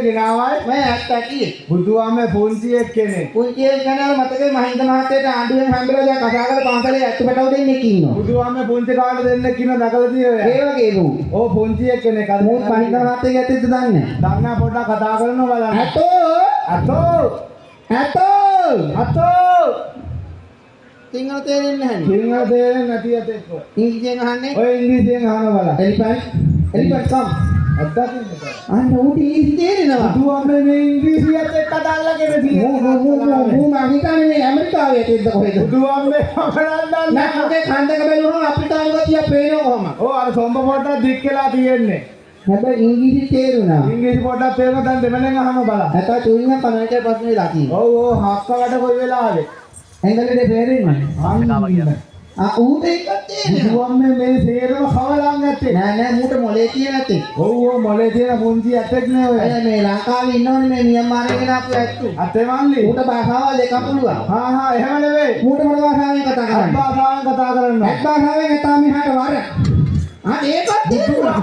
ගෙනාවයි මම ඇත්තටි බුදුහාමේ පුංචියෙක් කෙනෙක්. පුංචියෙන් ගණන් මතකයි මහින්ද මහත්තයාට ආණ්ඩුවෙන් හම්බෙලා දැන් කතා කරලා පන්සලේ ඇතුපටව දෙන්නෙක් ඉන්නවා. බුදුහාමේ පුංචි කාට දෙන්නෙක් ඉන්න දැකලා තියෙනවා. ඒ වගේ නෝ. ඕ පුංචියෙක් කෙනෙක් අද මූත් මහින්ද මහත්තයාගේ ඇත්තද දන්නේ නැහැ. දන්නා පොඩ්ඩක් කතා කරනවා බලන්න. ඇතෝ සිංහල තේරෙන්නේ නැහැ. සිංහල තේරෙන්නේ නැති ඇතෙක්. ඉංග්‍රීසියෙන් අහන්නේ. ඔය ඉංග්‍රීසියෙන් අහනවා බලන්න. එලිපන්ට් කම්. අද්දාකින්ද? අන්න උට ඉංග්‍රීසි තේරෙනවා. බුදුහාමේ මේ ඉංග්‍රීසියත් එක්ක අදාළගෙන තියෙනවා. මූ මම හිතන්නේ මේ ඇමරිකාවේ තියෙද්ද කොහෙද? බුදුහාමේ අපරන්දන්නේ. නෑ මොකේ කන්දක බැලුවම අප්‍රිකාවේ ගතිය පේනවා කොහොමද? ඕ අර සොම්බ පොඩ්ඩක් දික් වෙලා තියෙන්නේ. හැබැයි ඉංග්‍රීසි තේරුණා. ඉංග්‍රීසි පොඩ්ඩක් තේරෙනවා දැන් දෙමළෙන් අහන්න බලන්න. නැත්නම් තුන්වෙනි කමෙන්ට් එක ප්‍රශ්නේ ලාකි. ඔව් හක්ක වැඩ කොයි වෙලාවේ? එංගලෙට තේරෙන්නේ. ඌට එකක් තේරෙනවා. බුදුහාමේ මේ සේරම කවලන් නැත්තේ. නෑ මූට මොලේ තියෙන ඇත්තේ. ඔව් මොලේ තියෙන පුංචි ඇතෙක් නේ ඔය. අය මේ ලංකාවේ ඉන්නවනේ මේ මියන්මාරේ ගෙන ආපු ඇත්තු. අතේ මල්ලි. ඌට භාෂාවල් දෙකක් පුළුවන්. හා එහෙම නෙවෙයි. ඌට මොන භාෂාවෙන් කතා කරන්නේ? භාෂාවෙන් කතා කරන්න. එක් භාෂාවෙන් එතා මෙහාට වර. ඒකත් තේරුණා.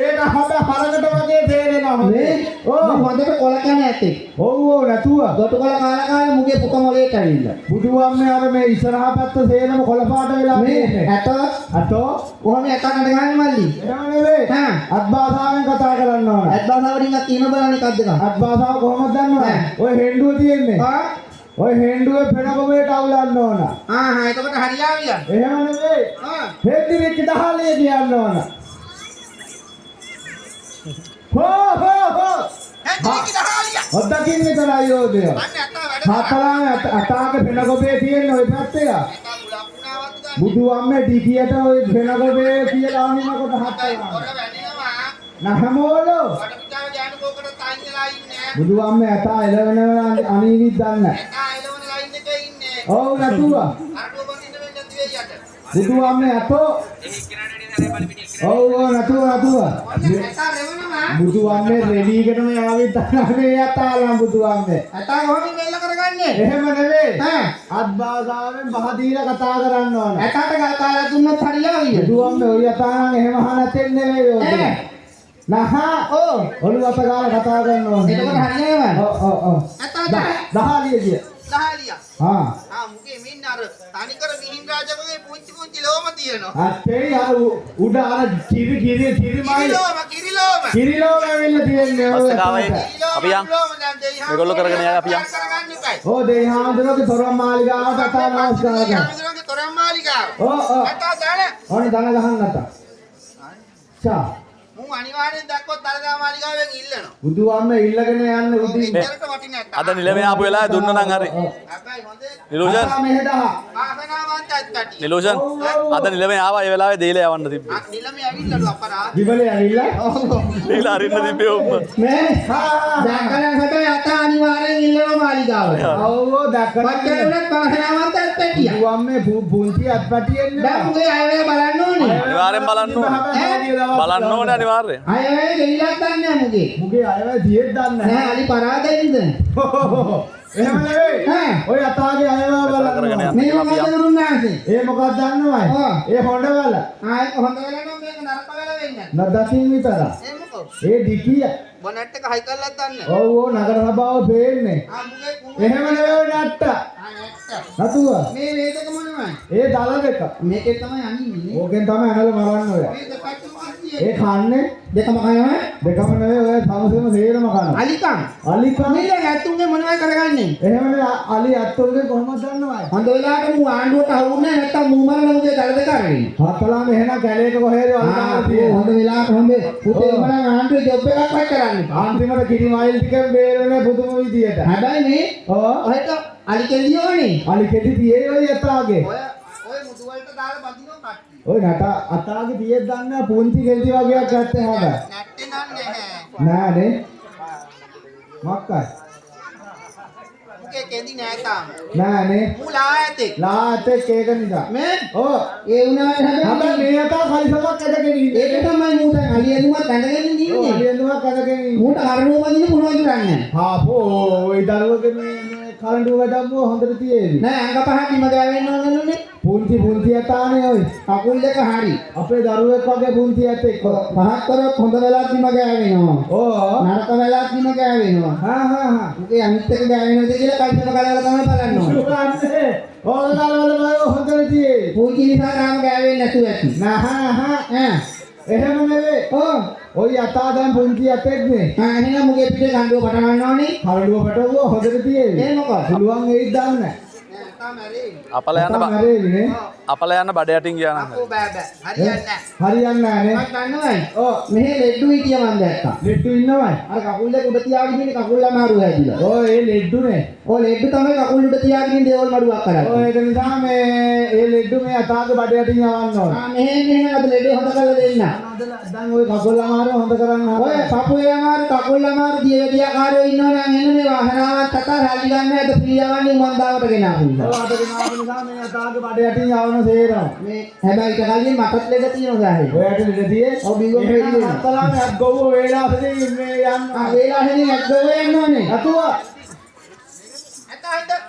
ඒක හද හරකට වගේ තේරෙනවා. මේ හොඳට කොල කන ඇත්තේ. ඔව් නැතුව. දොට කොල කාලා මුගේ පුක මොලේට ඇවිල්ලා. බුදුහාමේ අර මේ ඉස්සරහා පැත්ත සේරම කොළ පාට වෙලා මේ අතෝ කොහොම එකකට ගහන්නේ මල්ලි? එහෙම නෙවෙයි. හා අත් භාෂාවෙන් කතා කරන්න ඕන. අත් භාෂාවලින් තියෙන බලන්නේ එකක්ද ගන්න. අත් භාෂාව කොහොමද දන්නවද? ඔය හෙන්ඩුව තියෙන්නේ. ඔය හෙන්ඩුවේ පෙනකොමේට අවුලන්න ඕන. එතකොට හරියාවිලා. එහෙම නෙවෙයි. හෙන්දිරිච්ච දහලිය කියන්න ඕන. හෝ හෙන්දිරිච්ච දහලිය. ඔද්දකින් විතරයි යෝදය. හතරාම අතාගේ පෙනකොමේ තියෙන්නේ ඔය පැත්තේ. බුදුහාමේ ඩිකියට ඔය පෙනකොමේ කියලා අනිනකොට හතරයි. නහමෝලෝ. බුදුහාමේ අතා එළවෙනවා අනිවිත් දන්නේ. ඔව් නැතුව. බුදුහාමේ අතෝ. ඔව් නැතුව. බුදුහාමේ රෙදීකටම යාවිත් අනේ අතාලා බුදුහාමේ. අතා කොහොමද මෙල්ල කරගන්නේ? එහෙම නෙවෙයි. අත් භාෂාවෙන් බහදීලා කතා කරන්න ඕන. ඇටට ගල් කාලා දුන්නොත් හරියාවිද? බුදුහාමේ ඔය අතානම් එහෙම අහන්නත් නෙවෙයි ඔය. නහා ඔළුව අත ගාලා කතා කරන්න ඕන. එතකොට හරියනවද? ඔව්. අතා දහලිය කිය. දහලිය. මුගේ මෙන්න අර තනිකර මිහින් රාජකගේ පුංචි ලෝම තියෙනවා. අතේ අර උඩ අර කිරි මයි. කිරිලෝම ඇවිල්ලා තියෙන්නේ ඔය. අපි යන්. මේගොල්ලෝ කරගෙන යයි අපි යන්. ඕ දෙයිහාඳුනගේ තොරම් මාලිගාවට අතා නමස්කාර කරනවා. දෙයිහාඳුනගේ තොරම් මාලිගාව. අතා දාන. ඕනේ දන ගහන්න අතා. චා. මම අනිවාර්යෙන් දැක්කොත් දලදා මාලිගාවෙන් ඉල්ලනවා. බුදුහාමේ ඉල්ලගෙන යන්න උදින්. මෙච්චරට වටින්නේ නැත්නම්. අද නිලමේ ආපු වෙලාවේ දුන්න නම් හරි. හැබැයි හොඳේ. නිලෝෂන්. මෙහෙ දහ. ආසනාවන්ත ඇත්තටි. නිලෝෂන්. අද නිලමේ ආවා ඒ වෙලාවේ දෙයිලා යවන්න තිබ්බේ. නිලමේ ඇවිල්ලාලු අපරාධ. විමලේ ඇවිල්ලා. දෙයිලා අරින්න තිබ්බේ ඔම්ම. මේ දැක්කම හැබැයි අතා අනිවාර්යෙන් ඉල්ලනවා මාලිගාවට. ඔව් දැක්කම. පච්චරුණත් ආසනාවන්ත ඇත්තටි. බුදුහාමේ පුංචි අත්පටියෙන්නේ. දැන් මුගේ අයවැය බලන්න ඕනේ. අනිවාර්යෙන් බලන්න ඕනේ. බලන්න ඕනේ අනිවාර්යෙන්. අයවැය දෙයිලක් දන්නේ නැහැ මුගේ අයවැය දියෙත් දන්නේ නැහැ. නෑ අලි පරාදයිද? එහෙම නෙවෙයි. ඔය අතාගේ අයවැය බලන්න. මේ මොකද දුන්නාසේ? ඒ මොකක්ද දන්නවයි? ඒ හොඬවල. ඒක හොඳ වෙලා නම් මේක නරක වෙලා වෙන්නේ. නදතින් විතර. ඒ මොකෝ? ඒ ඩිකිය. බොනට් එක හයි කරලාත් දන්නේ. ඔව් නගර සභාව පේන්නේ. මුගේ එහෙම නෙවෙයි නට්ට. නැට්ට. නතුව. මේ වේදක මොනවයි? ඒ දල දෙක. මේකේ තමයි අනින්නේ. ඕකෙන් තමයි අනල මරන්න ඔය. මේ දෙපැත්තම ඒ කන්නේ දෙකම කනවා. දෙකම නෙවෙයි ඔය සමසෙම සේරම කනවා. අලිකම්. අලිකම්. මේ ඇතුන්ගේ මොනවයි කරගන්නේ? එහෙම නේ අලි අත්තුල්ගේ කොහොමද දන්නවයි? හොඳ වෙලාවට මු ආණ්ඩුවට අහුන්නේ නැත්තම් මු මරන උගේ දල දෙක අරගෙන. හතලාම එහෙනම් කැලේක කොහෙද වල්දාලා තියෙන්නේ? හොඳ වෙලාවට හොඳේ. පුතේ මම ආණ්ඩුවේ ජොබ් එකක් වත් කරන්නේ. අන්තිමට කිරි මයිල් ටිකෙන් බේරෙන්නේ පුදුම විදියට. හැබැයි මේ ඔහෙට අලි කෙලිය ඕනේ. අලි කෙටි තියේ ඔය යතාගේ. ඔය මුතු වලට දාලා බදිනවා කට්ටිය. ඔය නට අතාගේ තියේ දන්න පුංචි කෙල්ටි වගේක් ගත්තේ හැබැයි. නැත්තේ නැහැ. නෑනේ. මක්කයි. මුගේ කෙන්දි නෑ තාම. නෑනේ. මුලා ඇතේ. ලාතේ කේක නිසා. මේ ඔව්. ඒ උනාට හැබැයි මේ යතා කලිසමක් ඇදගෙන ඉන්නේ. ඒක තමයි මූට අලියෙදුමත් ඇඳගෙන ඔව් ඉන්නේ. අලියෙන්දුමක් ඇදගෙන ඉන්නේ. මූට කරණුව වදින්න පුළුවන් දුරන්නේ. හාපෝ ওই දරුවගේ මේ කරඬුව වැඩමුව හොඳට තියෙවි. නෑ අංග පහ බිම ගෑවෙන්න ඕනනේ. පුංචි යතානේ ඔය. කකුල් දෙක හරි. අපේ දරුවෙක් වගේ පුංචි යතෙක්. පහක් කරොත් හොඳ වෙලාවක් බිම ගෑවෙනවා. ඕ. නරක වෙලාවක් බිම ගෑවෙනවා. හා. මොකද අනිත් එක ගෑවෙනවද කියලා කල්පනා කරලා තමයි බලන්න ඕනේ. සුකාන්නේ. ඕනගල වල හොඳට තියෙවි. පුංචි නිසා තාම ගෑවෙන්නේ නැතුව ඇති. නහා. එහෙම නෙවෙයි. ඔය යතා දැන් පුංචි යතෙක්නේ. එහෙනම් මුගේ පිටේ කණ්ඩුව පටන් ගන්නවනේ. කරඬුව පැටවුව හොඳට තියෙවි. ඒ මොකක්ද? පුළුවන් වෙයිද දන්නේ නැහැ. අපල යන්න මැරෙන්නේ. අපල යන්න බඩ යටින් ගියා නම්. අපෝ බෑ හරියන්නේ නැහැ. හරියන්නේ නැහැ මම නේ. දන්නවයි. ඔව්. මෙහෙ ලෙඩ්ඩු හිටිය මම දැක්කා. ලෙඩ්ඩු ඉන්නවයි. අර කකුල් දෙක උඩ තියාගෙන ඉන්නේ කකුල් අමාරු හැදිලා. ඔය ඒ ලෙඩ්ඩුනේ. ඔය ලෙඩ්ඩු තමයි කකුල් උඩ තියාගෙන ඉන්නේ දේවල් මඩුවක් කරන්නේ. ඔය ඒක නිසා මේ ඒ ලෙඩ්ඩු මේ යතාගේ බඩ යටින් යවන්න ඕන. මෙහෙම අද ලෙඩේ හොද කරලා දෙන්න. දැන් ඔය කකුල් අමාරු හොඳ කරන්න ඔය පපුවේ අමාරු කකුල් අමාරු දියවැඩියාකාරයෝ ඉන්නවා නම් එන්න මේ වාහනාවක් තක රැලි ගන්න ඇද පිළියවන්නේ මන්දාවට ගෙනාවු. ඔය අද ගෙනාව නිසා මේ යතාගේ බඩ යටින් යවන සේරම. මේ හැබැයි ඊට කලින් මටත් ලෙඩ තියෙනවා සාහේ. ඔයාට ලෙඩ තියේ. ඔව් බිව්ව වේලි වෙනවා. අත්තලාම යක් ගොව්ව වේලාසදී මේ යන්න. වේලා හැදී ඇද්දෝ යන්න ඕනේ. අතුවා. ඇත්ත හින්දා